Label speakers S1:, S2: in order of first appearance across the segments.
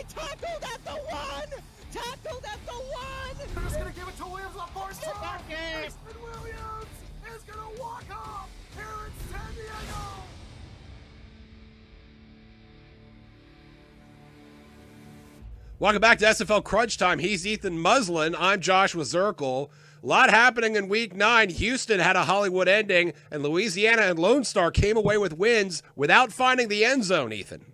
S1: tackled at the one! Tackled at the one!
S2: They're just gonna give it to Williams on first time.
S1: Bucket!
S2: Mason Williams is gonna walk off here in San Diego.
S3: Welcome back to SFL Crunch Time. He's Ethan Muslin. I'm Joshua Zirkle. A lot happening in Week 9. Houston had a Hollywood ending, and Louisiana and Lone Star came away with wins without finding the end zone, Ethan.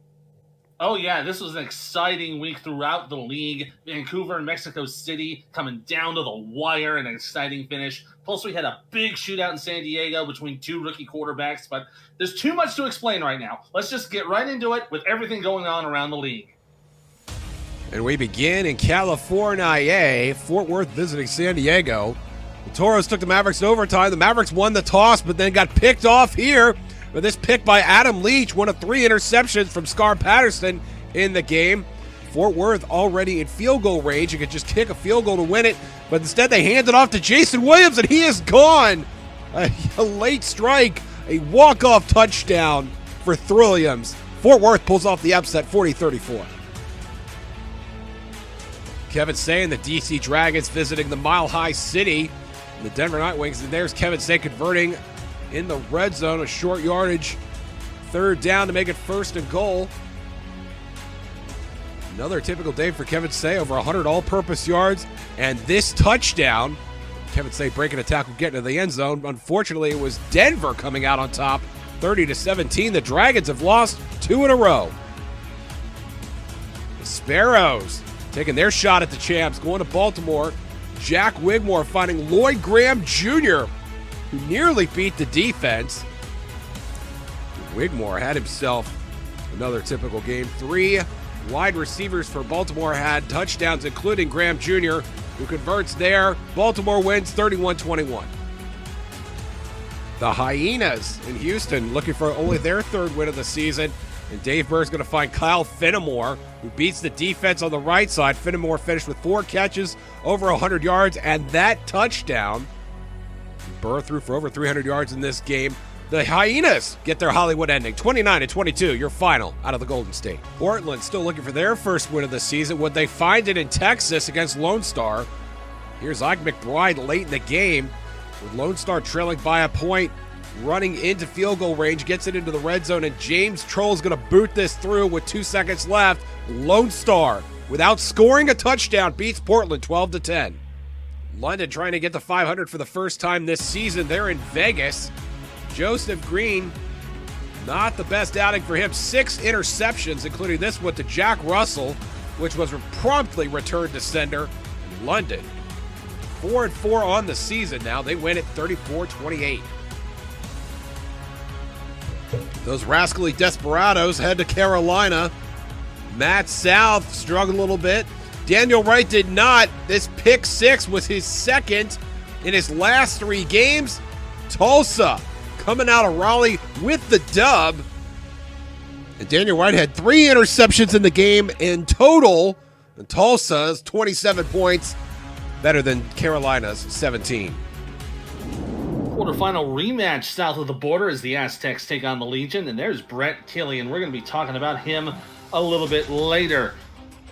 S4: Oh, yeah, this was an exciting week throughout the league. Vancouver and Mexico City coming down to the wire in an exciting finish. Plus, we had a big shootout in San Diego between two rookie quarterbacks, but there's too much to explain right now. Let's just get right into it with everything going on around the league.
S3: And we begin in California, Fort Worth visiting San Diego. The Toros took the Mavericks to overtime. The Mavericks won the toss, but then got picked off here with this pick by Adam Leach, one of 3 interceptions from Scar Patterson in the game. Fort Worth already in field goal range. You could just kick a field goal to win it, but instead they hand it off to Jason Williams, and he is gone. A late strike, a walk-off touchdown for Williams. Fort Worth pulls off the upset, 40-34. Kevin Say and the DC Dragons visiting the Mile High City. The Denver Nightwings, and there's Kevin Say converting in the red zone, a short yardage, 3rd down to make it 1st and goal. Another typical day for Kevin Say, over 100 all-purpose yards, and this touchdown, Kevin Say breaking a tackle, getting to the end zone. Unfortunately, it was Denver coming out on top, 30-17. The Dragons have lost 2 in a row. The Sparrows taking their shot at the champs, going to Baltimore. Jack Wigmore finding Lloyd Graham Jr., who nearly beat the defense. Wigmore had himself another typical game. 3 wide receivers for Baltimore had touchdowns, including Graham Jr., who converts there. Baltimore wins 31-21. The Hyenas in Houston looking for only their 3rd win of the season. And Dave Burr's going to find Kyle Fenimore, who beats the defense on the right side. Fenimore finished with 4 catches, over 100 yards, and that touchdown. Burr threw for over 300 yards in this game. The Hyenas get their Hollywood ending, 29-22, your final out of the Golden State. Portland still looking for their 1st win of the season. Would they find it in Texas against Lone Star? Here's Ike McBride late in the game, with Lone Star trailing by a point, running into field goal range, gets it into the red zone, and James Troll's going to boot this through with 2 seconds left. Lone Star, without scoring a touchdown, beats Portland 12-10. London trying to get to 500 for the first time this season. They're in Vegas. Joseph Green, not the best outing for him. 6 interceptions, including this one to Jack Russell, which was promptly returned to sender. London, 4-4 on the season now. They win it 34-28. Those rascally Desperados head to Carolina. Matt South struggled a little bit. Daniel Wright did not. This pick 6 was his 2nd in his last 3 games. Tulsa coming out of Raleigh with the dub. And Daniel Wright had 3 interceptions in the game in total. And Tulsa's 27 points, better than Carolina's 17.
S4: Quarterfinal rematch south of the border as the Aztecs take on the Legion, and there's Brett Killian. We're going to be talking about him a little bit later.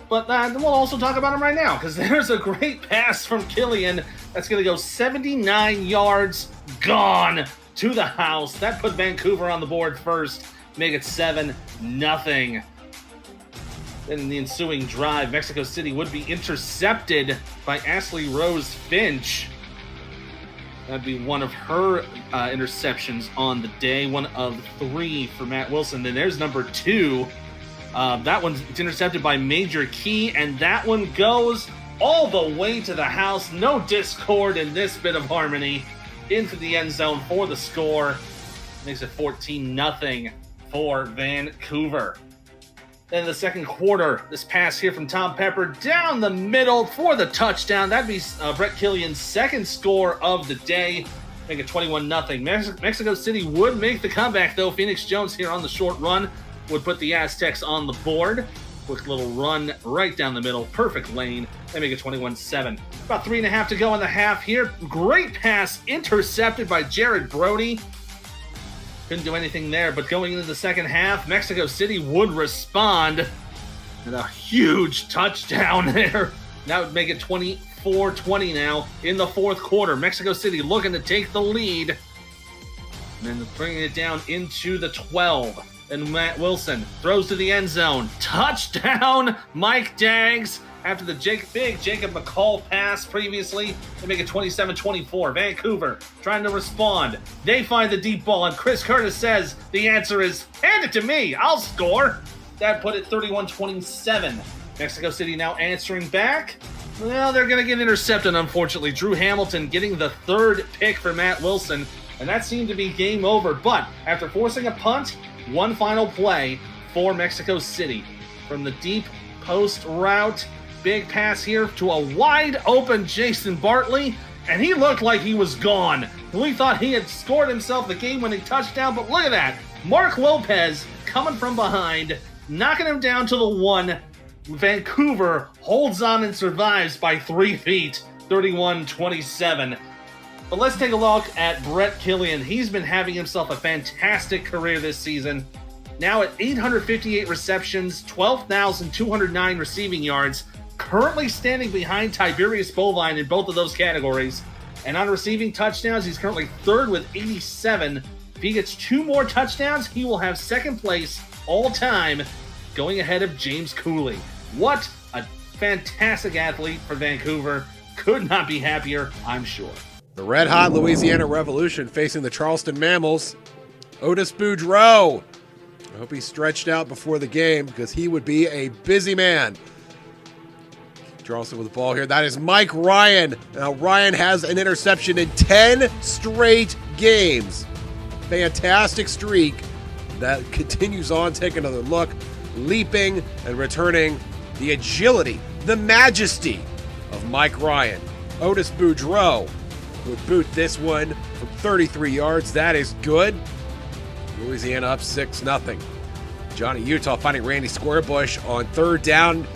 S4: But we'll also talk about him right now, because there's a great pass from Killian that's going to go 79 yards, gone to the house. That put Vancouver on the board first, make it 7-0. Then in the ensuing drive, Mexico City would be intercepted by Ashley Rose Finch. That'd be one of her interceptions on the day, one of 3 for Matt Wilson. Then there's number 2. That one's intercepted by Major Key, and that one goes all the way to the house. No discord in this bit of harmony. Into the end zone for the score. Makes it 14-0 for Vancouver. Then in the second quarter, this pass here from Tom Pepper down the middle for the touchdown. That'd be Brett Killian's 2nd score of the day. Make it 21-0. Mexico City would make the comeback, though. Phoenix Jones here on the short run would put the Aztecs on the board. Quick little run right down the middle. Perfect lane. They make it 21-7. About 3.5 to go in the half here. Great pass intercepted by Jared Brody. Couldn't do anything there, but going into the second half, Mexico City would respond. And a huge touchdown there. That would make it 24-20 now in the fourth quarter. Mexico City looking to take the lead. And then bringing it down into the 12. And Matt Wilson throws to the end zone. Touchdown, Mike Daggs. After the big Jacob McCall pass previously, they make it 27-24. Vancouver trying to respond. They find the deep ball, and Chris Curtis says the answer is, hand it to me, I'll score. That put it 31-27. Mexico City now answering back. Well, they're going to get intercepted, unfortunately. Drew Hamilton getting the third pick for Matt Wilson, and that seemed to be game over. But after forcing a punt, one final play for Mexico City. From the deep post route, big pass here to a wide open Jason Bartley, and he looked like he was gone. We thought he had scored himself the game-winning touchdown, but look at that. Mark Lopez coming from behind, knocking him down to the 1. Vancouver holds on and survives by 3 feet, 31-27. But let's take a look at Brett Killian. He's been having himself a fantastic career this season. Now at 858 receptions, 12,209 receiving yards, currently standing behind Tiberius Bovine in both of those categories. And on receiving touchdowns, he's currently third with 87. If he gets 2 more touchdowns, he will have second place all time, going ahead of James Cooley. What a fantastic athlete for Vancouver. Could not be happier, I'm sure.
S3: The red-hot Louisiana Revolution facing the Charleston Mammals. Otis Boudreau. I hope he stretched out before the game because he would be a busy man. Charleston with the ball here. That is Mike Ryan. Now, Ryan has an interception in 10 straight games. Fantastic streak that continues on. Take another look. Leaping and returning. The agility, the majesty of Mike Ryan. Otis Boudreau would boot this one from 33 yards. That is good. Louisiana up 6-0. Johnny Utah finding Randy Squarebush on third down.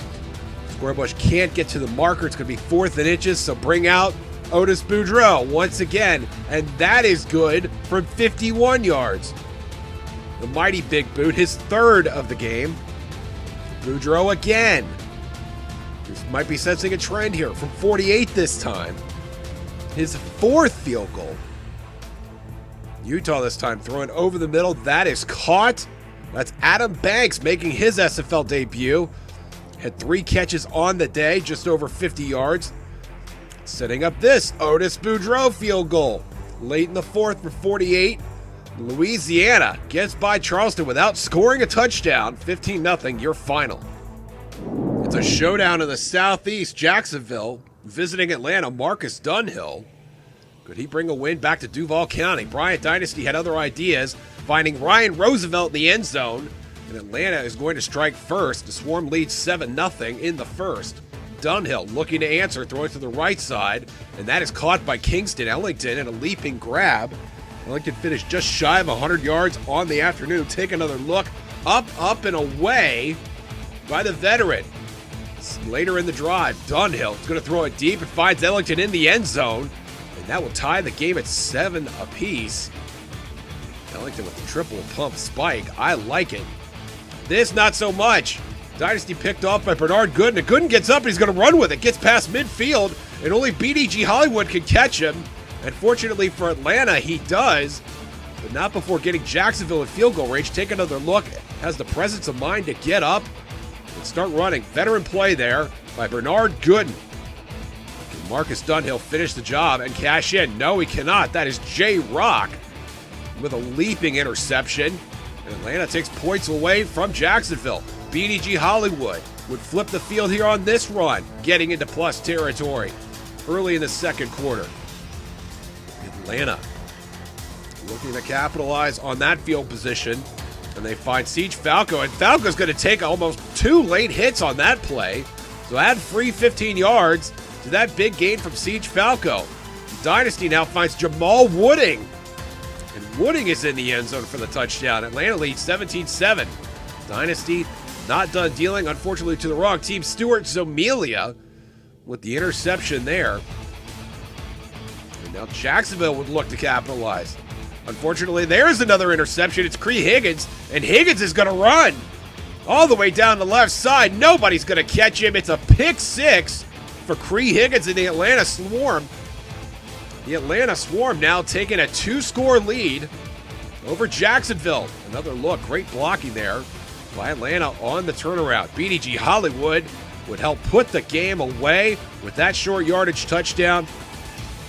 S3: Squarebush can't get to the marker. It's going to be 4th and inches, so bring out Otis Boudreau once again. And that is good from 51 yards. The mighty big boot, his third of the game. Boudreau again. This might be sensing a trend here from 48 this time. His 4th field goal. Utah this time throwing over the middle. That is caught. That's Adam Banks making his SFL debut. Had 3 catches on the day, just over 50 yards. Setting up this Otis Boudreau field goal. Late in the 4th for 48. Louisiana gets by Charleston without scoring a touchdown. 15-0, your final. It's a showdown in the Southeast. Jacksonville visiting Atlanta. Marcus Dunhill. Could he bring a win back to Duval County? Bryant Dynasty had other ideas, finding Ryan Roosevelt in the end zone. And Atlanta is going to strike first. The Swarm leads 7-0 in the first. Dunhill looking to answer, throwing to the right side. And that is caught by Kingston Ellington in a leaping grab. Ellington finished just shy of 100 yards on the afternoon. Take another look. Up, and away by the veteran. Later in the drive, Dunhill is going to throw it deep and finds Ellington in the end zone. And that will tie the game at 7 apiece. Ellington with the triple pump spike. I like it. This, not so much. Dynasty picked off by Bernard Gooden. And Gooden gets up and he's going to run with it. Gets past midfield, and only BDG Hollywood can catch him. And fortunately for Atlanta, he does, but not before getting Jacksonville in field goal range. Take another look. Has the presence of mind to get up and start running. Veteran play there by Bernard Gooden. Can Marcus Dunhill finish the job and cash in? No, he cannot. That is Jay Rock with a leaping interception. And Atlanta takes points away from Jacksonville. BDG Hollywood would flip the field here on this run, getting into plus territory early in the second quarter. Atlanta looking to capitalize on that field position, and they find Siege Falco, and Falco's going to take almost 2 late hits on that play, so add free 15 yards to that big gain from Siege Falco. Dynasty now finds Jamal Wooding, and Wooding is in the end zone for the touchdown. Atlanta leads 17-7. Dynasty not done dealing, unfortunately, to the wrong team. Stuart Zomelia with the interception there. Now Jacksonville would look to capitalize. Unfortunately, there's another interception. It's Cree Higgins, and Higgins is going to run. all the way down the left side. Nobody's going to catch him. It's a pick six for Cree Higgins and the Atlanta Swarm. The Atlanta Swarm now taking a 2-score lead over Jacksonville. Another look, great blocking there by Atlanta on the turnaround. BDG Hollywood would help put the game away with that short yardage touchdown.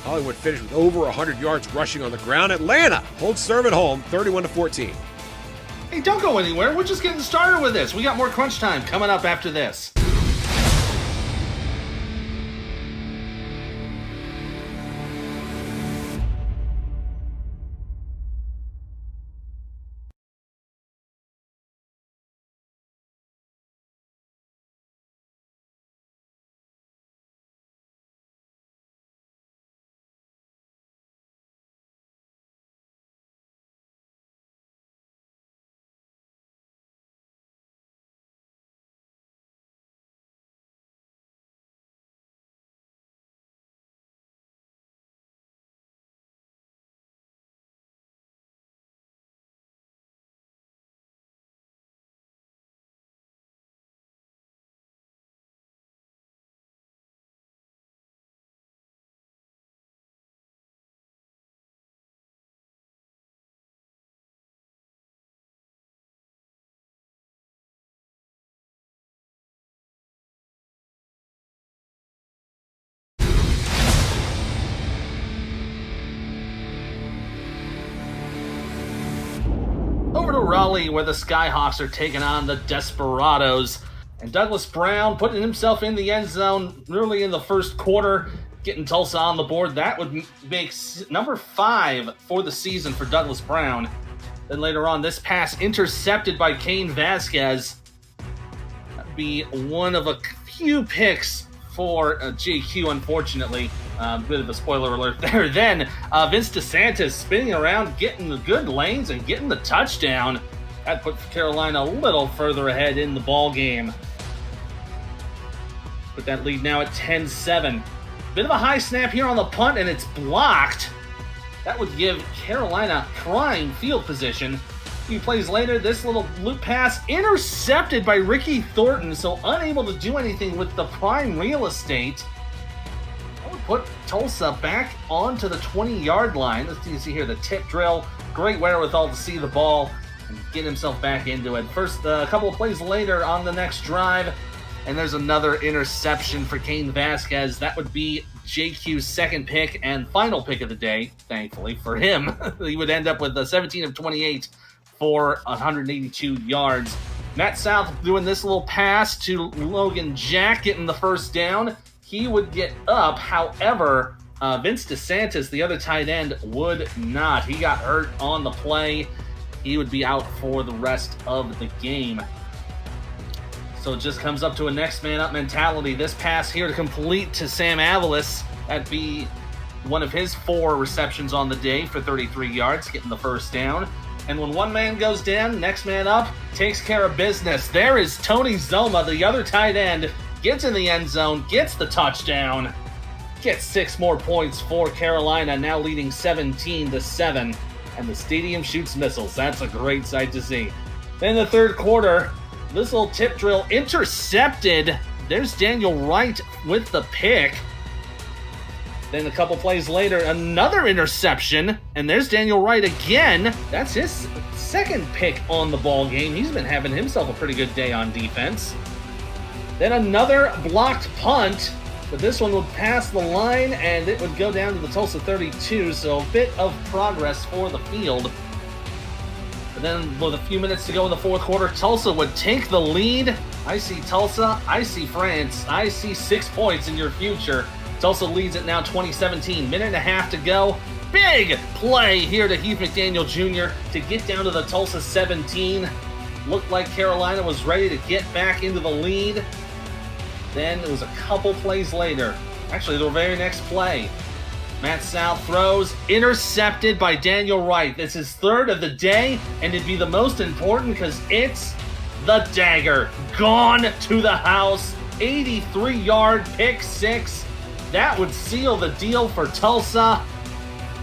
S3: Hollywood finished with over 100 yards rushing on the ground. Atlanta holds serve at home, 31-14.
S4: Hey, don't go anywhere. We're just getting started with this. We got more crunch time coming up after this. Over to Raleigh, where the Skyhawks are taking on the Desperados. And Douglas Brown putting himself in the end zone early in the first quarter, getting Tulsa on the board. That would make number 5 for the season for Douglas Brown. Then later on, this pass intercepted by Kane Vasquez. That'd be one of a few picks for JQ, unfortunately. Bit of a spoiler alert there. Then Vince DeSantis spinning around, getting the good lanes and getting the touchdown. That put Carolina a little further ahead in the ball game. Put that lead now at 10-7. Bit of a high snap here on the punt, and it's blocked. That would give Carolina prime field position. A few plays later, this little loop pass intercepted by Ricky Thornton, so unable to do anything with the prime real estate. That would put Tulsa back onto the 20-yard line. Let's see here, the tip drill. Great wherewithal to see the ball and get himself back into it. First, a couple of plays later on the next drive, and there's another interception for Kane Vasquez. That would be JQ's second pick and final pick of the day, thankfully for him. He would end up with a 17 of 28 for 182 yards. Matt South doing this little pass to Logan Jack, getting the first down. He would get up, however, Vince DeSantis, the other tight end, would not. He got hurt on the play. He would be out for the rest of the game. So it just comes up to a next man up mentality. This pass here to complete to Sam Avalos. That'd be one of his 4 receptions on the day for 33 yards, getting the first down. And when one man goes down, next man up takes care of business. There is Tony Zoma, the other tight end, gets in the end zone, gets the touchdown, gets 6 more points for Carolina, now leading 17-7. And the stadium shoots missiles. That's a great sight to see. Then in the third quarter, this little tip drill intercepted. There's Daniel Wright with the pick. Then a couple plays later, another interception, and there's Daniel Wright again. That's his second pick on the ball game. He's been having himself a pretty good day on defense. Then another blocked punt, but this one would pass the line, and it would go down to the Tulsa 32, so a bit of progress for the field. And then with a few minutes to go in the fourth quarter, Tulsa would take the lead. I see Tulsa, I see France, I see 6 points in your future. Tulsa leads it now 20-17. Minute and a half to go. Big play here to Heath McDaniel Jr. to get down to the Tulsa 17. Looked like Carolina was ready to get back into the lead. Then it was a couple plays later. Actually, the very next play. Matt South throws, intercepted by Daniel Wright. This is third of the day, and it'd be the most important because it's the dagger. Gone to the house. 83-yard pick 6. That would seal the deal for Tulsa.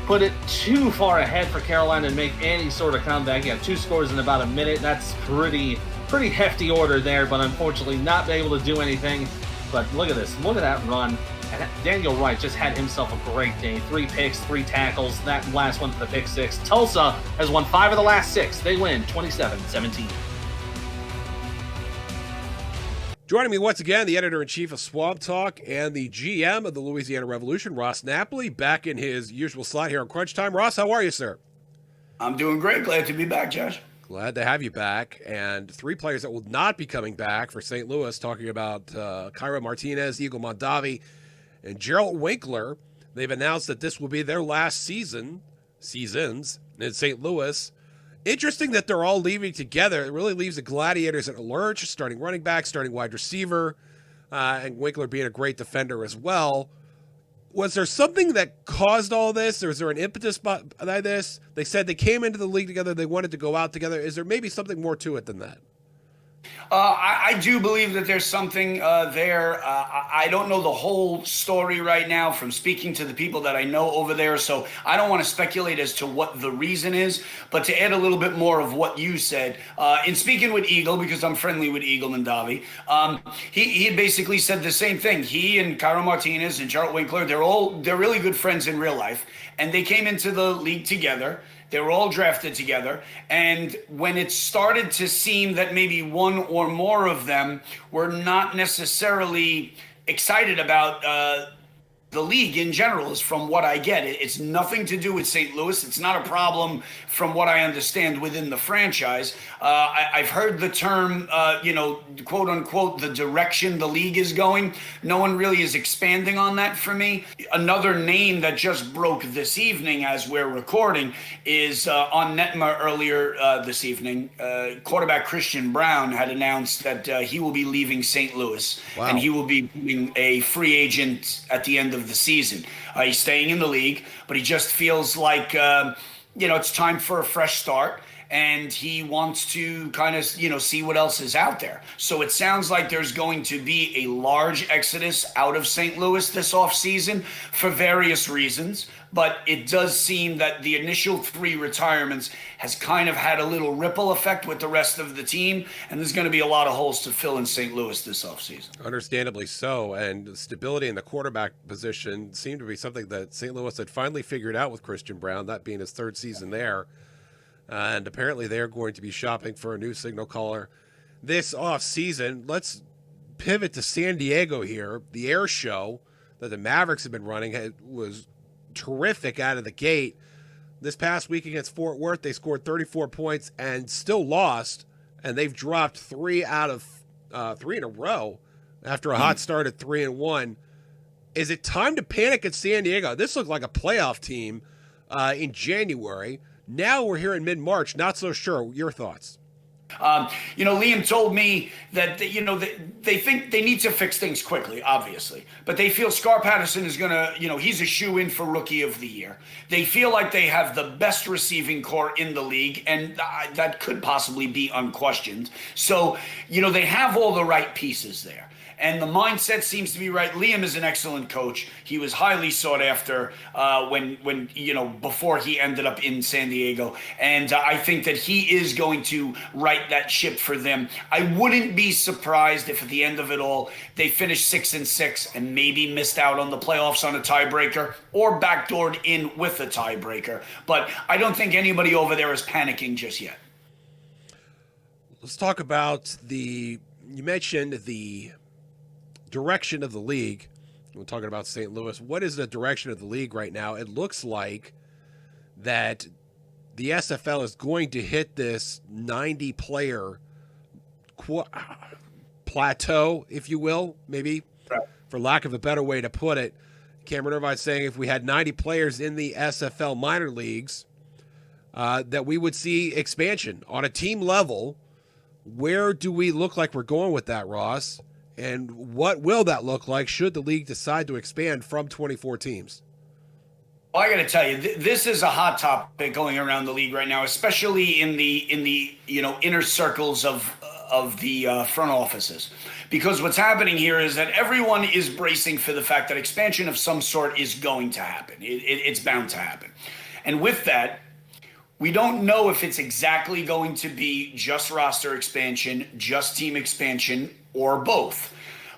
S4: Put it too far ahead for Carolina to make any sort of comeback. You have 2 scores in about a minute. That's pretty pretty hefty order there, but unfortunately not able to do anything. But look at this. Look at that run. And Daniel Wright just had himself a great day. 3 picks, 3 tackles. That last one for the pick 6. Tulsa has won 5 of the last 6. They win 27-17.
S3: Joining me once again, the editor-in-chief of Swamp Talk and the GM of the Louisiana Revolution, Ross Napoli, back in his usual slot here on Crunch Time. Ross, how are you, sir?
S5: I'm doing great. Glad to be back, Josh.
S3: Glad to have you back. And 3 players that will not be coming back for St. Louis, talking about Cairo Martinez, Eagle Mondavi, and Gerald Winkler. They've announced that this will be their last seasons in St. Louis. Interesting that they're all leaving together. It really leaves the Gladiators at a lurch, starting running back, starting wide receiver, and Winkler being a great defender as well. Was there something that caused all this, or is there an impetus by this? They said they came into the league together, they wanted to go out together. Is there maybe something more to it than that?
S5: I do believe that there's something there. I don't know the whole story right now from speaking to the people that I know over there, so I don't want to speculate as to what the reason is. But to add a little bit more of what you said, in speaking with Eagle, because I'm friendly with Eagle Mondavi, he had basically said the same thing. He and Cairo Martinez and Gerald Winkler, they're really good friends in real life, and they came into the league together. They were all drafted together, and when it started to seem that maybe one or more of them were not necessarily excited about the league in general, is from what I get. It's nothing to do with St. Louis. It's not a problem from what I understand within the franchise. I've heard the term, quote unquote, the direction the league is going. No one really is expanding on that for me. Another name that just broke this evening as we're recording is on Netma earlier this evening. Quarterback Christian Brown had announced that he will be leaving St. Louis. Wow. And he will be being a free agent at the end of the season. He's staying in the league, but he just feels like it's time for a fresh start, and he wants to kind of see what else is out there. So it sounds like there's going to be a large exodus out of St. Louis this offseason for various reasons, but it does seem that the initial 3 retirements has kind of had a little ripple effect with the rest of the team, and there's going to be a lot of holes to fill in St. Louis this offseason.
S3: Understandably so, and the stability in the quarterback position seemed to be something that St. Louis had finally figured out with Christian Brown, that being his 3rd season there. And apparently they're going to be shopping for a new signal caller this offseason. Let's pivot to San Diego here. The air show that the Mavericks have been running was terrific out of the gate. This past week against Fort Worth, they scored 34 points and still lost, and they've dropped 3 out of 3 in a row after a hot start at 3-1. Is it time to panic at San Diego? This looked like a playoff team in January. Now we're here in mid-March, not so sure. Your thoughts?
S5: Liam told me that, they think they need to fix things quickly, obviously. But they feel Scar Patterson is going to, he's a shoe-in for Rookie of the Year. They feel like they have the best receiving core in the league, and that could possibly be unquestioned. So, they have all the right pieces there. And the mindset seems to be right. Liam is an excellent coach. He was highly sought after when before he ended up in San Diego. And I think that he is going to right that ship for them. I wouldn't be surprised if at the end of it all, they finished 6-6 and maybe missed out on the playoffs on a tiebreaker or backdoored in with a tiebreaker. But I don't think anybody over there is panicking just yet.
S3: Let's talk about you mentioned the direction of the league. We're talking about St. Louis. What is the direction of the league right now? It looks like that the SFL is going to hit this 90-player plateau, if you will, maybe, for lack of a better way to put it. Cameron Irvine's saying if we had 90 players in the SFL minor leagues, that we would see expansion on a team level. Where do we look like we're going with that, Ross? And what will that look like should the league decide to expand from 24 teams?
S5: Well, I got to tell you, this is a hot topic going around the league right now, especially in the inner circles of the front offices, because what's happening here is that everyone is bracing for the fact that expansion of some sort is going to happen. It's bound to happen, and with that, We don't know if it's exactly going to be just roster expansion, just team expansion, or both.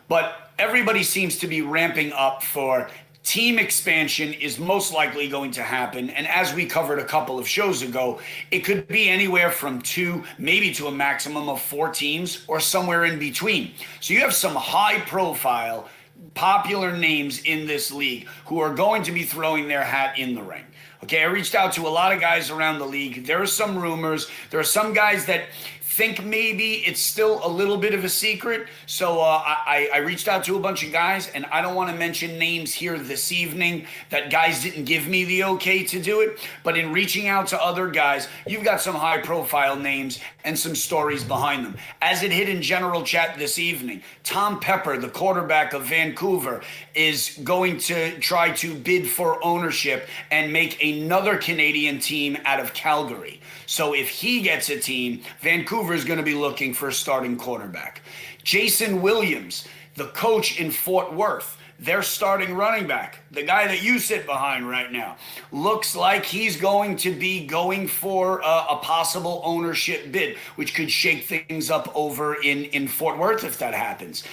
S5: But everybody seems to be ramping up for team expansion is most likely going to happen. And as we covered a couple of shows ago, it could be anywhere from 2, maybe to a maximum of 4 teams or somewhere in between. So you have some high profile, popular names in this league who are going to be throwing their hat in the ring. Okay, I reached out to a lot of guys around the league. There are some rumors. There are some guys that think maybe it's still a little bit of a secret. So I reached out to a bunch of guys, and I don't want to mention names here this evening that guys didn't give me the okay to do it. But in reaching out to other guys, you've got some high profile names and some stories behind them. As it hit in general chat this evening, Tom Pepper, the quarterback of Vancouver, is going to try to bid for ownership and make another Canadian team out of Calgary. So if he gets a team, Vancouver is going to be looking for a starting quarterback. Jason Williams, the coach in Fort Worth, their starting running back, the guy that you sit behind right now, looks like he's going to be going for a possible ownership bid, which could shake things up over in Fort Worth if that happens.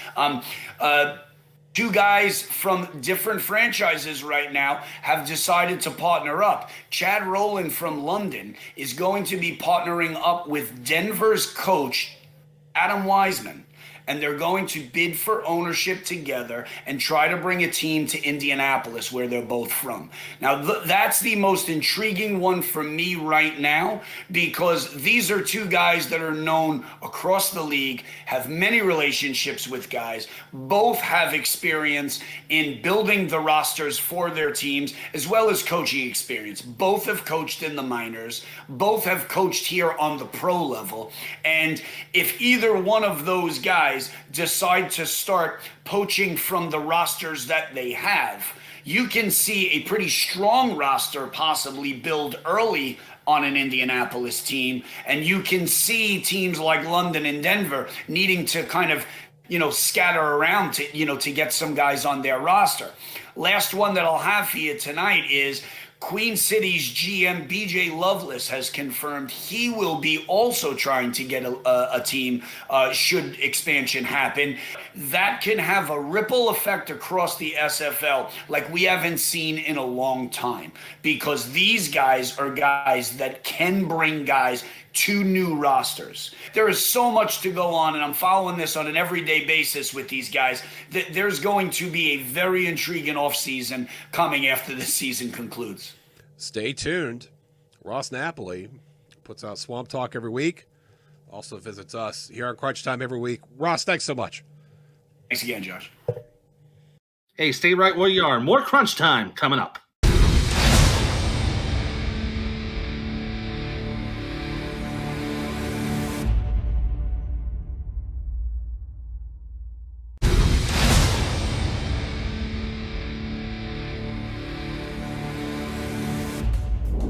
S5: 2 guys from different franchises right now have decided to partner up. Chad Rowland from London is going to be partnering up with Denver's coach, Adam Wiseman, and they're going to bid for ownership together and try to bring a team to Indianapolis, where they're both from. Now, that's the most intriguing one for me right now, because these are 2 guys that are known across the league, have many relationships with guys, both have experience in building the rosters for their teams, as well as coaching experience. Both have coached in the minors, both have coached here on the pro level, and if either one of those guys decide to start poaching from the rosters that they have, you can see a pretty strong roster possibly build early on an Indianapolis team, and you can see teams like London and Denver needing to kind of, scatter around to get some guys on their roster. Last one that I'll have for you tonight is Queen City's GM BJ Loveless has confirmed he will be also trying to get a team should expansion happen. That can have a ripple effect across the SFL like we haven't seen in a long time, because these guys are guys that can bring guys to new rosters. There is so much to go on, and I'm following this on an everyday basis with these guys. There's going to be a very intriguing offseason coming after the season concludes.
S3: Stay tuned. Ross Napoli puts out Swamp Talk every week. Also visits us here on Crunch Time every week. Ross, thanks so much.
S5: Thanks again, Josh.
S4: Hey, stay right where you are. More Crunch Time coming up.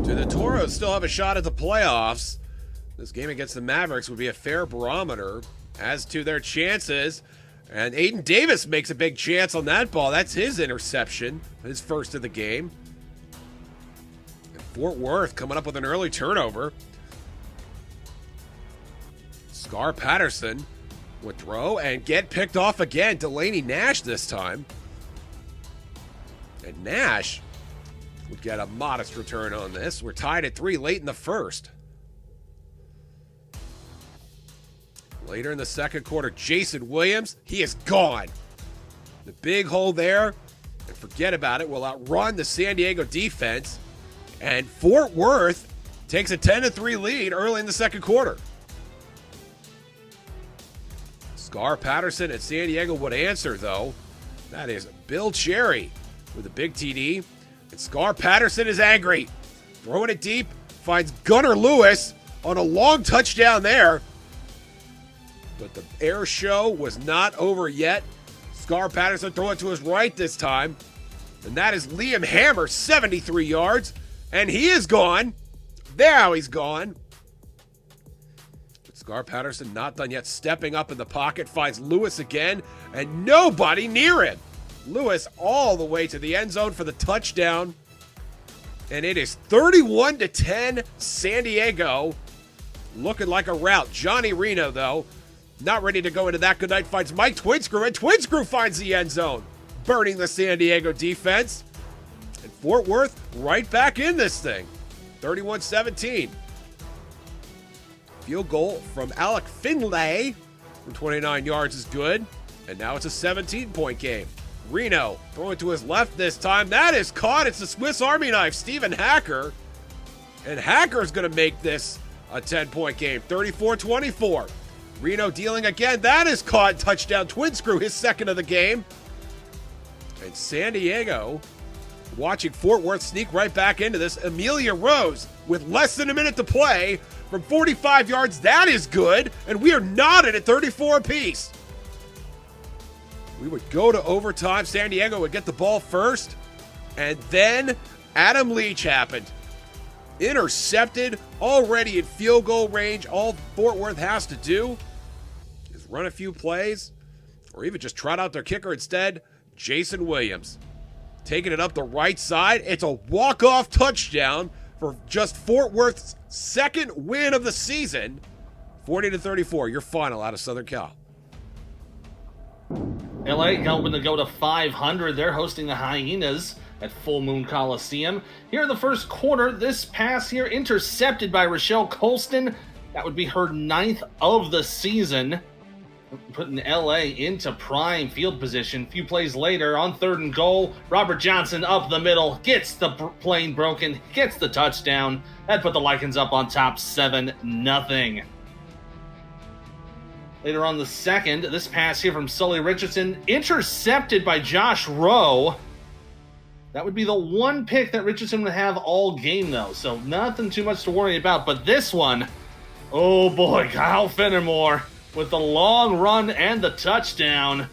S3: Do the Toros still have a shot at the playoffs? This game against the Mavericks would be a fair barometer as to their chances. And Aiden Davis makes a big chance on that ball. That's his interception, his first of the game. And Fort Worth coming up with an early turnover. Scar Patterson would throw and get picked off again. Delaney Nash this time. And Nash would get a modest return on this. We're tied at 3 late in the first. Later in the second quarter, Jason Williams, he is gone. The big hole there, and forget about it, will outrun the San Diego defense. And Fort Worth takes a 10-3 lead early in the second quarter. Scar Patterson at San Diego would answer, though. That is Bill Cherry with a big TD. And Scar Patterson is angry. Throwing it deep, finds Gunnar Lewis on a long touchdown there. But the air show was not over yet. Scar Patterson throwing it to his right this time. And that is Liam Hammer, 73 yards. And he is gone. Now he's gone. But Scar Patterson not done yet. Stepping up in the pocket, finds Lewis again. And nobody near him. Lewis all the way to the end zone for the touchdown. And it is 31-10 San Diego. Looking like a rout. Johnny Reno, though, not ready to go into that. Goodnight finds Mike Twinscrew, and Twinscrew finds the end zone, burning the San Diego defense. And Fort Worth right back in this thing. 31-17. Field goal from Alec Finlay from 29 yards is good. And now it's a 17-point game. Reno throwing to his left this time. That is caught. It's the Swiss Army knife, Stephen Hacker. And Hacker's going to make this a 10-point game. 34-24. Reno dealing again. That is caught. Touchdown. Twinscrew, his second of the game. And San Diego watching Fort Worth sneak right back into this. Amelia Rose with less than a minute to play from 45 yards. That is good. And we are knotted at 34 apiece. We would go to overtime. San Diego would get the ball first. And then Adam Leach happened. Intercepted, already in field goal range. All Fort Worth has to do is run a few plays or even just trot out their kicker instead. Jason Williams taking it up the right side. It's a walk-off touchdown for just Fort Worth's second win of the season. 40-34, your final out of Southern Cal.
S4: LA hoping to go to 500. They're hosting the Hyenas at Full Moon Coliseum. Here in the first quarter, this pass here intercepted by Rochelle Colston. That would be her 9th of the season, putting LA into prime field position. A few plays later, on 3rd and goal, Robert Johnson up the middle, gets the plane broken, gets the touchdown. That put the Lycans up on top 7-0. Later on the second, this pass here from Sully Richardson, intercepted by Josh Rowe. That would be the one pick that Richardson would have all game, though, so nothing too much to worry about. But this one, oh boy, Kyle Fenimore with the long run and the touchdown.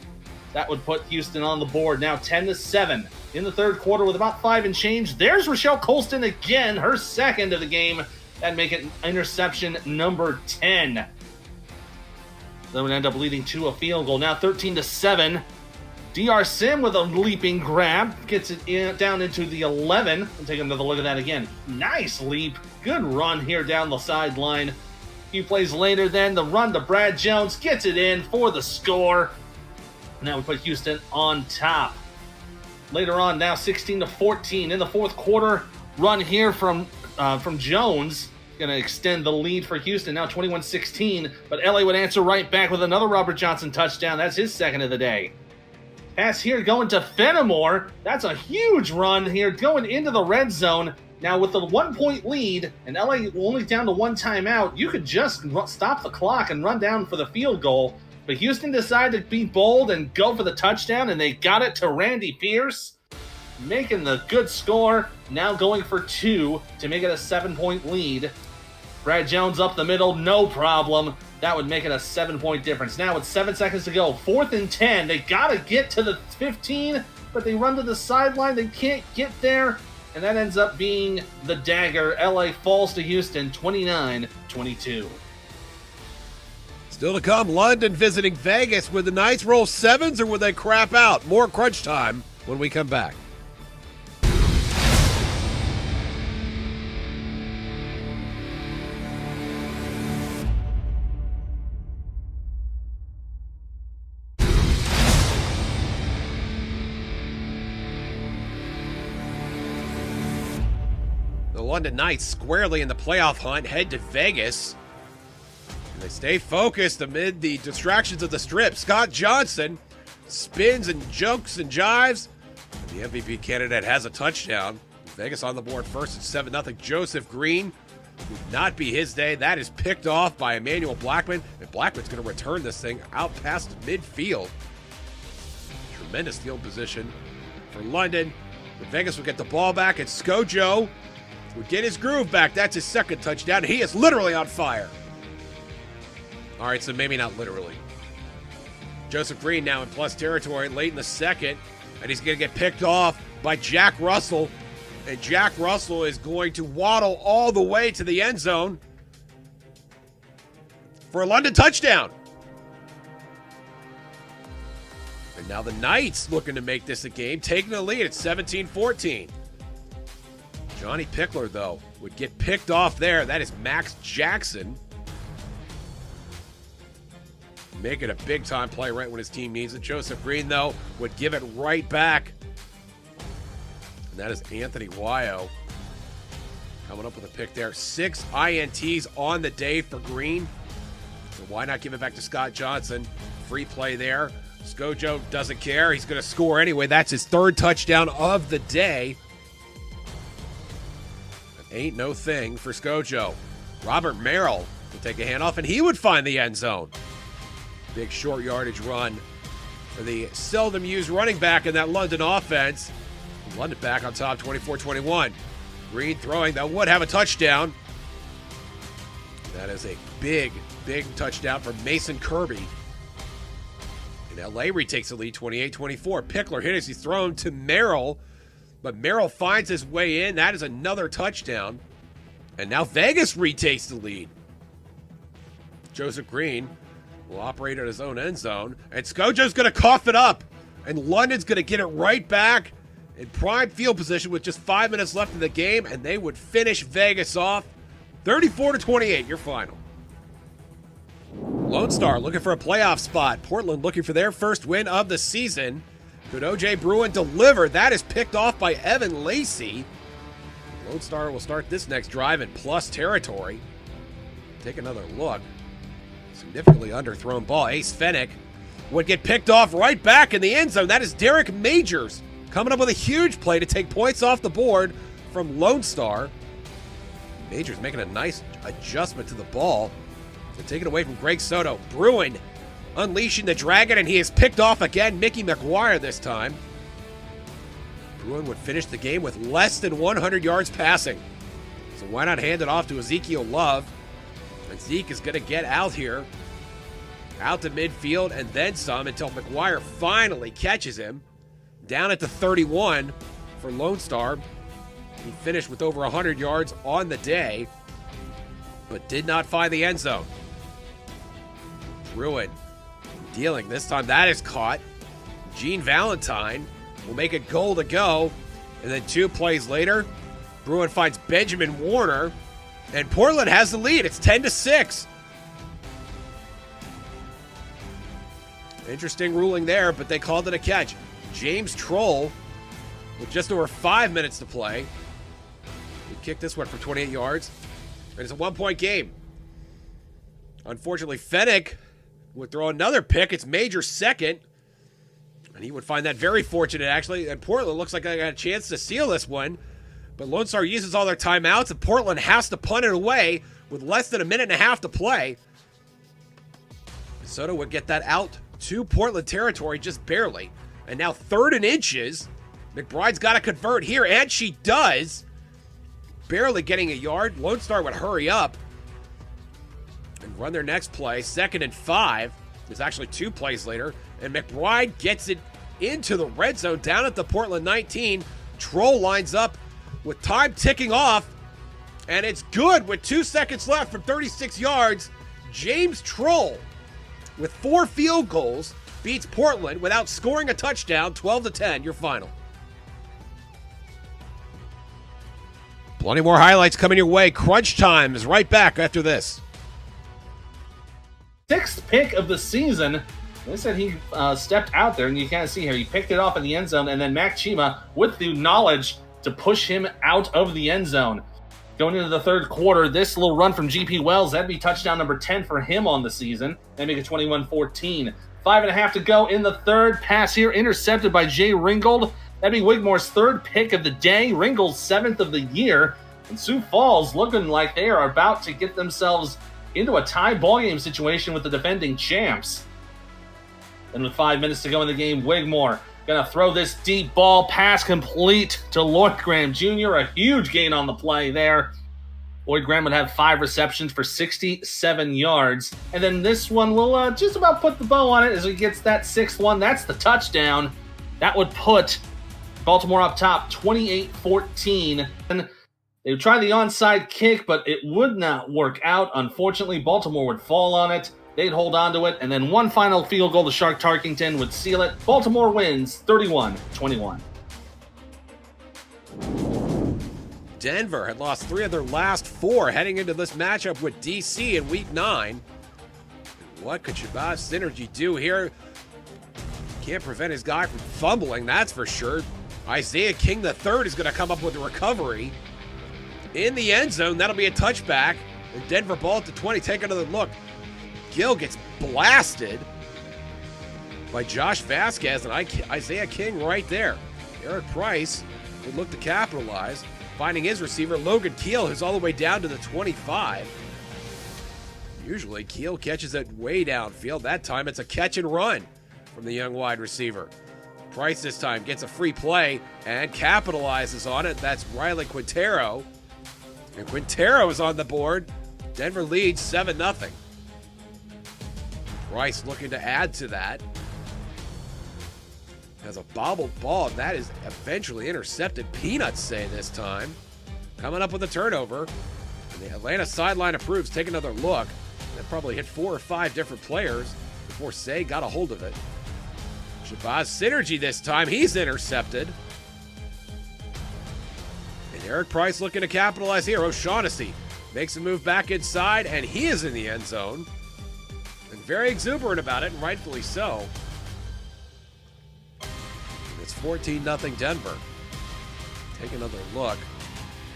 S4: That would put Houston on the board, now 10-7 in the third quarter with about 5 and change. There's Rochelle Colston again, her second of the game. That'd make it interception number 10. That would end up leading to a field goal. Now 13-7. DR Sim with a leaping grab. Gets it down into the 11. We'll take another look at that again. Nice leap. Good run here down the sideline. A few plays later then, the run to Brad Jones. Gets it in for the score. Now we put Houston on top. Later on, now 16-14 in the fourth quarter. Run here from Jones. Going to extend the lead for Houston, now 21-16. But LA would answer right back with another Robert Johnson touchdown. That's his second of the day. Pass here going to Fenimore. That's a huge run here going into the red zone. Now with the 1-point lead and LA only down to 1 timeout, you could just stop the clock and run down for the field goal. But Houston decided to be bold and go for the touchdown, and they got it to Randy Pierce, making the good score. Now going for 2 to make it a 7-point lead. Brad Jones up the middle, no problem. That would make it a 7-point difference. Now with 7 seconds to go, 4th and 10. They got to get to the 15, but they run to the sideline. They can't get there, and that ends up being the dagger. LA falls to Houston 29-22.
S3: Still to come, London visiting Vegas. Would the Knights roll 7s or would they crap out? More crunch time when we come back. The London Knights squarely in the playoff hunt head to Vegas. And they stay focused amid the distractions of the strip. Scott Johnson spins and jokes and jives. The MVP candidate has a touchdown. Vegas on the board first at 7-0. Joseph Green would not be his day. That is picked off by Emmanuel Blackman. And Blackman's going to return this thing out past midfield. Tremendous field position for London. But Vegas will get the ball back, and Skojo would get his groove back. That's his second touchdown. He is literally on fire. All right, so maybe not literally. Joseph Green now in plus territory late in the second, and he's going to get picked off by Jack Russell. And Jack Russell is going to waddle all the way to the end zone for a London touchdown. And now the Knights looking to make this a game, taking the lead at 17-14. Johnny Pickler, though, would get picked off there. That is Max Jackson making a big-time play right when his team needs it. Joseph Green, though, would give it right back. And that is Anthony Wyo coming up with a pick there. 6 INTs on the day for Green. So why not give it back to Scott Johnson? Free play there. Skojo doesn't care. He's going to score anyway. That's his 3rd touchdown of the day. That ain't no thing for Skojo. Robert Merrill would take a handoff, and he would find the end zone. Big short yardage run for the seldom used running back in that London offense. London back on top, 24-21. Green throwing, that would have a touchdown. That is a big, big touchdown for Mason Kirby. And LA retakes the lead, 28-24. Pickler hit as he's thrown to Merrill, but Merrill finds his way in. That is another touchdown. And now Vegas retakes the lead. Joseph Green will operate at his own end zone, and Skojo's going to cough it up, and London's going to get it right back in prime field position with just 5 minutes left in the game, and they would finish Vegas off 34-28, your final. Lone Star looking for a playoff spot. Portland looking for their first win of the season. Could O.J. Bruin deliver? That is picked off by Evan Lacey. Lone Star will start this next drive in plus territory. Take another look. Significantly underthrown ball. Ace Fennick would get picked off right back in the end zone. That is Derek Majors coming up with a huge play to take points off the board from Lone Star. Majors making a nice adjustment to the ball to take it away from Greg Soto. Bruin unleashing the dragon, and he is picked off again. Mickey McGuire this time. Bruin would finish the game with less than 100 yards passing. So why not hand it off to Ezekiel Love? And Zeke is going to get out here, out to midfield, and then some until McGuire finally catches him. Down at the 31 for Lone Star. He finished with over 100 yards on the day, but did not find the end zone. Bruin dealing. This time that is caught. Gene Valentine will make it goal to go. And then 2 plays later, Bruin finds Benjamin Warner, and Portland has the lead. It's 10-6. Interesting ruling there, but they called it a catch. James Troll, with just over 5 minutes to play, he kicked this one for 28 yards. And it's a 1-point game. Unfortunately, Fennick would throw another pick. It's Major's second. And he would find that very fortunate, actually. And Portland looks like they got a chance to seal this one. But Lone Star uses all their timeouts, and Portland has to punt it away with less than a minute and a half to play. Soto would get that out to Portland territory just barely. And now 3rd and inches. McBride's got to convert here, and she does. Barely getting a yard. Lone Star would hurry up and run their next play. 2nd and 5. There's actually 2 plays later. And McBride gets it into the red zone down at the Portland 19. Troll lines up with time ticking off, and it's good with 2 seconds left from 36 yards. James Troll, with 4 field goals, beats Portland without scoring a touchdown. 12-10, your final. Plenty more highlights coming your way. Crunch time is right back after this.
S4: 6th pick of the season. They said he stepped out there, and you kind of see here, he picked it off in the end zone, and then Mac Chima, with the knowledge to push him out of the end zone. Going into the 3rd quarter, this little run from GP Wells, that'd be touchdown number 10 for him on the season. They make it 21-14. 5.5 to go in the 3rd. Pass here intercepted by Jay Ringgold. That'd be Wigmore's 3rd pick of the day, Ringgold's 7th of the year. And Sioux Falls looking like they are about to get themselves into a tie ballgame situation with the defending champs. And with 5 minutes to go in the game, Wigmore gonna throw this deep ball, pass complete to Lloyd Graham Jr. A huge gain on the play there. Lloyd Graham would have 5 receptions for 67 yards. And then this one will just about put the bow on it as he gets that 6th one. That's the touchdown. That would put Baltimore up top, 28-14. And they would try the onside kick, but it would not work out. Unfortunately, Baltimore would fall on it. They'd hold on to it, and then one final field goal to Shark Tarkington would seal it. Baltimore wins 31-21.
S3: Denver had lost 3 of their last 4 heading into this matchup with DC in Week 9. What could Shabazz Synergy do here? Can't prevent his guy from fumbling, that's for sure. Isaiah King III is going to come up with a recovery. In the end zone, that'll be a touchback. And Denver ball at the 20, take another look. Gill gets blasted by Josh Vasquez and Isaiah King right there. Eric Price would look to capitalize, finding his receiver, Logan Keel, who's all the way down to the 25. Usually, Keel catches it way downfield. That time, it's a catch and run from the young wide receiver. Price this time gets a free play and capitalizes on it. That's Riley Quintero. And Quintero is on the board. Denver leads 7-0. Price looking to add to that. Has a bobbled ball, and that is eventually intercepted. Peanuts say this time. Coming up with a turnover. And the Atlanta sideline approves. Take another look. That probably hit 4 or 5 different players before Say got a hold of it. Shabazz Synergy this time. He's intercepted. And Eric Price looking to capitalize here. O'Shaughnessy makes a move back inside, and he is in the end zone. And very exuberant about it, and rightfully so. And it's 14-0 Denver. Take another look.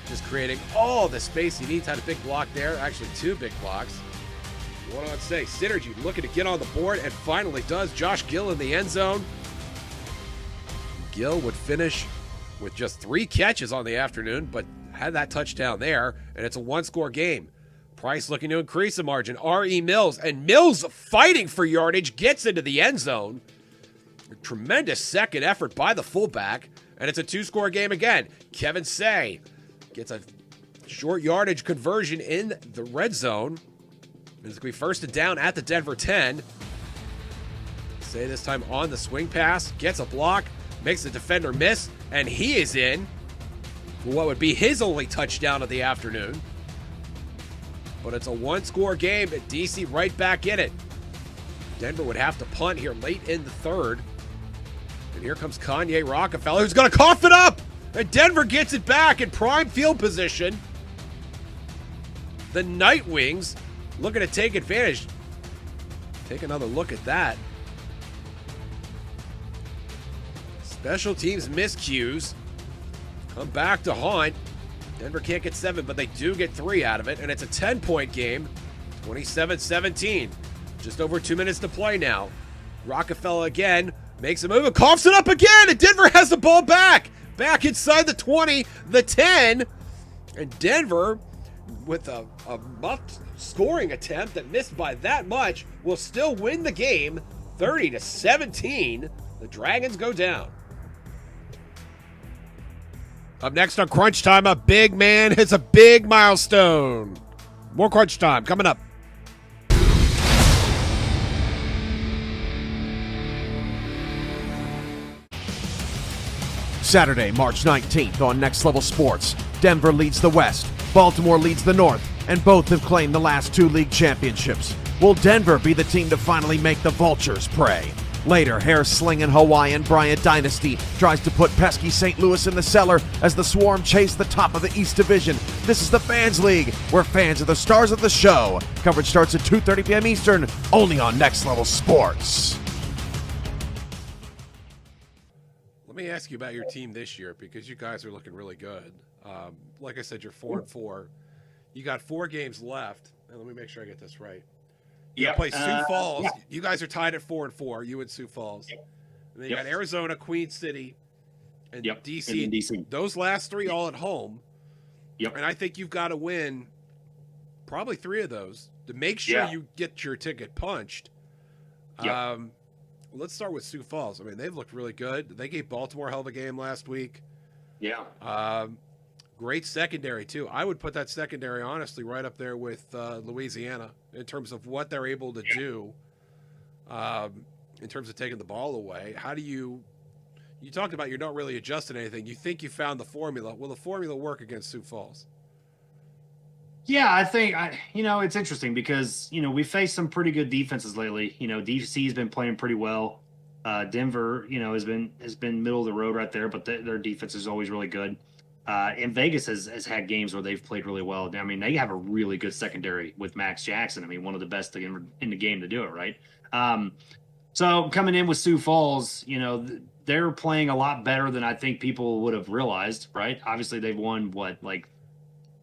S3: Just creating all the space he needs. Had a big block there. Actually, 2 big blocks. What on say? Synergy looking to get on the board, and finally does. Josh Gill in the end zone. Gill would finish with just 3 catches on the afternoon, but had that touchdown there, and it's a 1-score game. Price looking to increase the margin. R.E. Mills, and Mills fighting for yardage, gets into the end zone. A tremendous second effort by the fullback, and it's a 2-score game again. Kevin Say gets a short yardage conversion in the red zone. It's going to be 1st and down at the Denver 10. Say this time on the swing pass. Gets a block. Makes the defender miss. And he is in for what would be his only touchdown of the afternoon. But it's a 1-score game. And DC right back in it. Denver would have to punt here late in the 3rd. And here comes Kanye Rockefeller, who's going to cough it up. And Denver gets it back in prime field position. The Night Wings looking to take advantage. Take another look at that. Special teams miscues. Come back to haunt. Denver can't get 7, but they do get 3 out of it, and it's a 10-point game. 27-17. Just over 2 minutes to play now. Rockefeller again makes a move and coughs it up again, and Denver has the ball back. Back inside the 20, the 10. And Denver, with a muffed scoring attempt that missed by that much, will still win the game 30-17. The Dragons go down. Up next on Crunch Time, a big man hits a big milestone. More Crunch Time coming up.
S6: Saturday, March 19th on Next Level Sports. Denver leads the West, Baltimore leads the North, and both have claimed the last 2 league championships. Will Denver be the team to finally make the Vultures pray? Later, hair-slinging Hawaiian Bryant Dynasty tries to put pesky St. Louis in the cellar as the Swarm chase the top of the East Division. This is the Fans League, where fans are the stars of the show. Coverage starts at 2:30 p.m. Eastern, only on Next Level Sports.
S3: Let me ask you about your team this year, because you guys are looking really good. Like I said, you're 4-4. You got 4 games left. And let me make sure I get this right. You play Sioux Falls. Yeah. You guys are tied at 4-4. You and Sioux Falls. Yep. And then you got Arizona, Queen City, and DC. And DC. Those last 3 all at home. Yep. And I think you've got to win probably 3 of those to make sure you get your ticket punched. Yep. Let's start with Sioux Falls. I mean, they've looked really good. They gave Baltimore a hell of a game last week. Yeah. Great secondary, too. I would put that secondary, honestly, right up there with Louisiana in terms of what they're able to do in terms of taking the ball away. How do you talked about you're not really adjusting anything. You think you found the formula. Will the formula work against Sioux Falls?
S7: Yeah, I think, it's interesting because, we faced some pretty good defenses lately. DC's been playing pretty well. Denver, has been middle of the road right there, but their defense is always really good. And Vegas has had games where they've played really well. I mean, they have a really good secondary with Max Jackson. I mean, one of the best in the game to do it, right? So coming in with Sioux Falls, you know, they're playing a lot better than I think people would have realized, right? Obviously, they've won like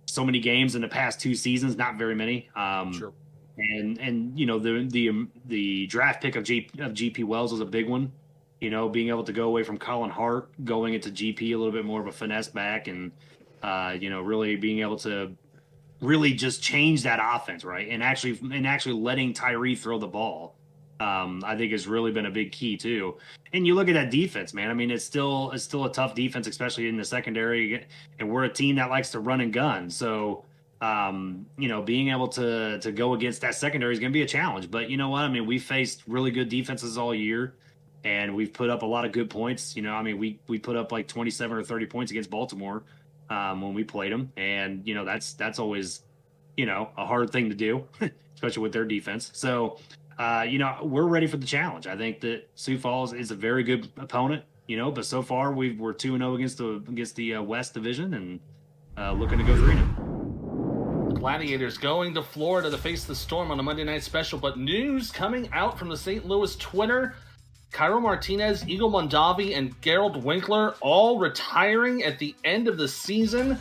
S7: so many games in the past 2 seasons, not very many.
S3: Sure.
S7: And you know, the draft pick of GP Wells was a big one. You know, being able to go away from Colin Hart, going into GP a little bit more of a finesse back, and you know, really being able to really just change that offense, right? And actually letting Tyree throw the ball, I think has really been a big key too. And you look at that defense, man. I mean, it's still a tough defense, especially in the secondary. And we're a team that likes to run and gun, so you know, being able to go against that secondary is going to be a challenge. But you know what? I mean, we faced really good defenses all year, and we've put up a lot of good points. You know, I mean, we put up like 27 or 30 points against Baltimore when we played them, and you know, that's always, you know, a hard thing to do, especially with their defense. So you know, we're ready for the challenge. I think that Sioux Falls is a very good opponent, you know, but so far we're 2-0 against the West Division, and looking to go 3-0.
S4: Gladiators going to Florida to face the Storm on a Monday night special, but news coming out from the St. Louis Twitter: Cairo Martinez, Eagle Mondavi, and Gerald Winkler all retiring at the end of the season.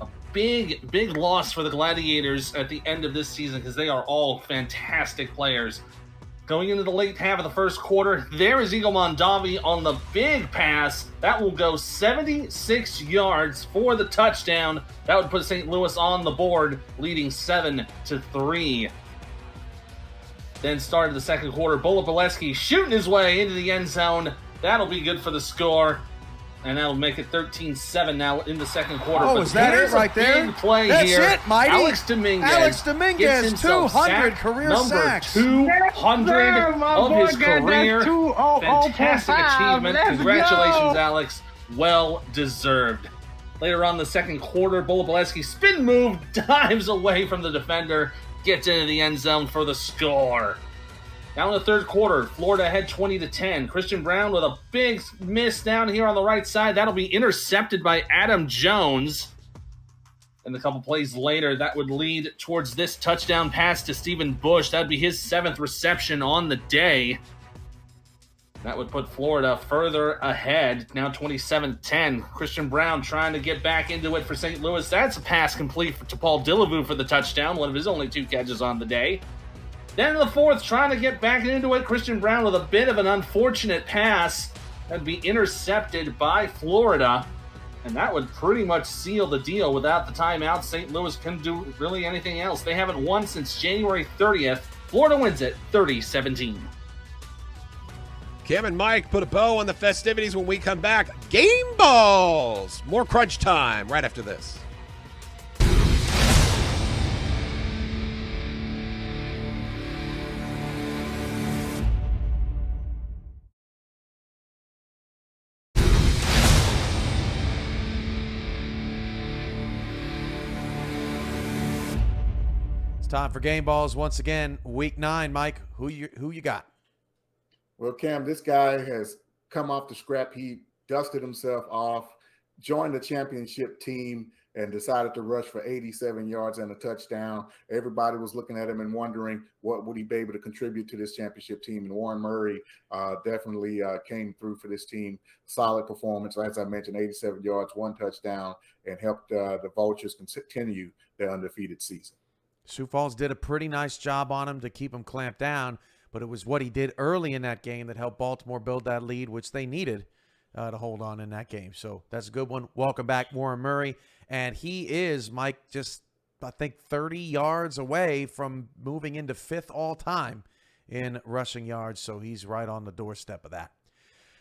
S4: A big loss for the Gladiators at the end of this season, because they are all fantastic players. Going into the late half of the first quarter, there is Eagle Mondavi on the big pass. That will go 76 yards for the touchdown. That would put St. Louis on the board, leading 7-3. Then started the second quarter, Bullet Bolesky shooting his way into the end zone. That'll be good for the score. And that'll make it 13-7 now in the second quarter.
S2: Oh,
S4: but
S2: is that it right there?
S4: Play
S2: That's
S4: here.
S2: it, Mighty.
S4: Alex Dominguez.
S2: Alex Dominguez,
S4: gets himself
S2: 200
S4: sack
S2: career
S4: number
S2: sacks.
S4: 200 of his career. Fantastic achievement. Congratulations, Alex. Well deserved. Later on in the second quarter, Bullet Bolesky spin move, dives away from the defender, gets into the end zone for the score. Now in the third quarter, Florida ahead 20-10. Christian Brown with a big miss down here on the right side. That'll be intercepted by Adam Jones. And a couple plays later, that would lead towards this touchdown pass to Stephen Bush. That'd be his 7th reception on the day. That would put Florida further ahead, now 27-10. Christian Brown trying to get back into it for St. Louis. That's a pass complete to Paul Dillevue for the touchdown, one of his only 2 catches on the day. Then in the fourth, trying to get back into it, Christian Brown with a bit of an unfortunate pass. That'd be intercepted by Florida. And that would pretty much seal the deal. Without the timeout, St. Louis couldn't do really anything else. They haven't won since January 30th. Florida wins it 30-17.
S3: Cam and Mike put a bow on the festivities when we come back. Game balls! More crunch time right after this.
S6: It's time for game balls once again. Week 9, Mike. Who you got?
S2: Well, Cam, this guy has come off the scrap heap, dusted himself off, joined the championship team, and decided to rush for 87 yards and a touchdown. Everybody was looking at him and wondering what would he be able to contribute to this championship team. And Warren Murray definitely came through for this team. Solid performance. As I mentioned, 87 yards, 1 touchdown, and helped the Vultures continue their undefeated season.
S6: Sioux Falls did a pretty nice job on him to keep him clamped down, but it was what he did early in that game that helped Baltimore build that lead, which they needed to hold on in that game. So that's a good one. Welcome back, Warren Murray. And he is, Mike, just, I think, 30 yards away from moving into 5th all-time in rushing yards, so he's right on the doorstep of that.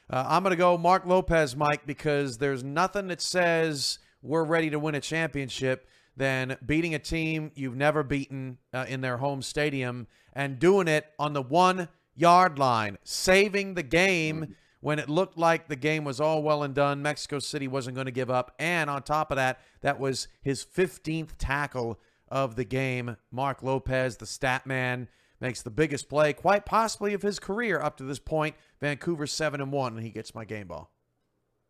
S6: I'm going to go Mark Lopez, Mike, because there's nothing that says we're ready to win a championship than beating a team you've never beaten in their home stadium and doing it on the 1-yard line, saving the game when it looked like the game was all well and done. Mexico City wasn't going to give up. And on top of that, that was his 15th tackle of the game. Mark Lopez, the stat man, makes the biggest play, quite possibly of his career up to this point. Vancouver 7-1, and he gets my game ball.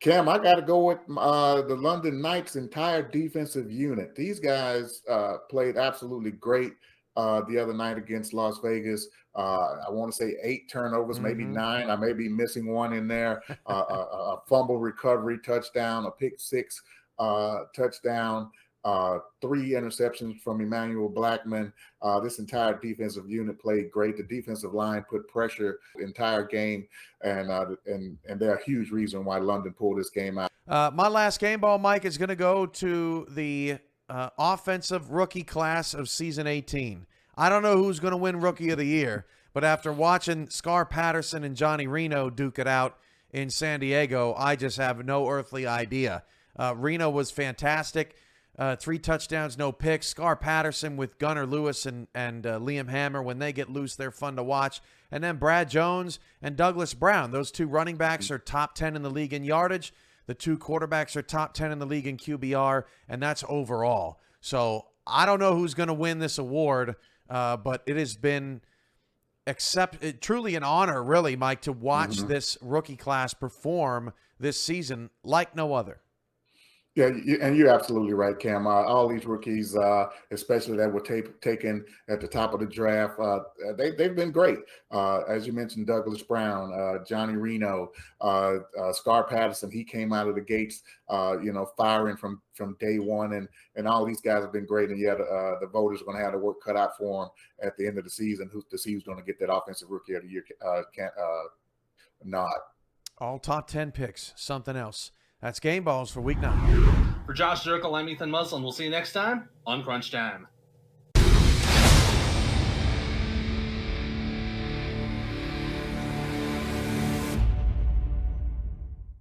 S2: Cam, I got to go with the London Knights' entire defensive unit. These guys played absolutely great the other night against Las Vegas. I want to say 8 turnovers, maybe 9. I may be missing one in there. A fumble recovery touchdown, a pick 6 touchdown, 3 interceptions from Emmanuel Blackman. This entire defensive unit played great. The defensive line put pressure the entire game, and they're a huge reason why London pulled this game out.
S6: My last game ball, Mike, is going to go to the offensive rookie class of season 18. I don't know who's going to win Rookie of the Year, but after watching Scar Patterson and Johnny Reno duke it out in San Diego, I just have no earthly idea. Reno was fantastic. 3 touchdowns, no picks. Scar Patterson with Gunnar Lewis and Liam Hammer, when they get loose, they're fun to watch. And then Brad Jones and Douglas Brown. Those 2 running backs are top 10 in the league in yardage. The 2 quarterbacks are top 10 in the league in QBR, and that's overall. So I don't know who's going to win this award, but it has been truly an honor, really, Mike, to watch this rookie class perform this season like no other.
S2: Yeah, and you're absolutely right, Cam. All these rookies, especially that were taken at the top of the draft, they've been great. As you mentioned, Douglas Brown, Johnny Reno, Scar Patterson. He came out of the gates, firing from day one, and all these guys have been great. And yet, the voters are going to have the work cut out for them at the end of the season to see who's going to get that offensive rookie of the year nod.
S6: All top 10 picks, something else. That's Game Balls for Week 9.
S4: For Josh Zirkle, I'm Ethan Muslin. We'll see you next time on Crunch Time.